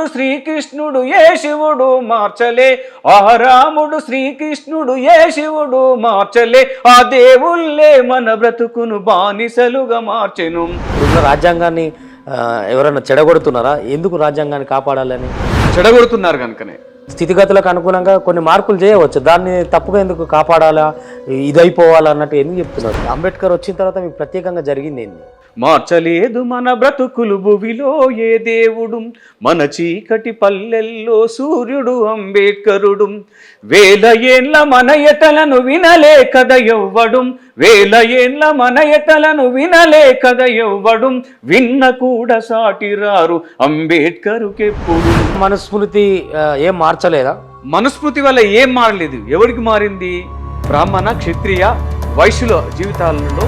రాముడు శ్రీకృష్ణుడు ఏ శివుడు మార్చలే, ఆ రాముడు శ్రీకృష్ణుడు ఏ శివుడు మార్చలే, ఆ దేవుళ్ళే మన బ్రతుకును బానిసలుగా మార్చెను. రాజ్యాంగాన్ని ఎవరైనా చెడగొడుతున్నారా? ఎందుకు రాజ్యాంగాన్ని కాపాడాలని? చెడగొడుతున్నారు కనుకనే. స్థితిగతులకు అనుగుణంగా కొన్ని మార్పులు చేయవచ్చు, దాన్ని తప్పుగా ఎందుకు కాపాడాలా, ఇదైపోవాలా అన్నట్టు ఎందుకు చెప్తున్నారు? అంబేద్కర్ వచ్చిన తర్వాత మీకు ప్రత్యేకంగా జరిగింది ఏంది? మార్చలేదు మన బ్రతుకులు భువిలో ఏ దేవుడు, మన చీకటి పల్లెల్లో సూర్యుడు అంబేద్కరుడు. వేల ఏండ్ల మన ఎతలను వినలే కథ ఎవ్వడు, వేల ఏండ్ల మన ఎతలను వినలే కథ ఎవ్వడు, విన్న కూడా సాటిరారు అంబేద్కరుకెప్పుడు. మనుస్మృతి ఏం మార్చలేదా? మనుస్మృతి వల్ల ఏం మారలేదు. ఎవరికి మారింది? బ్రాహ్మణ క్షత్రియ వైశ్యుల జీవితాలలో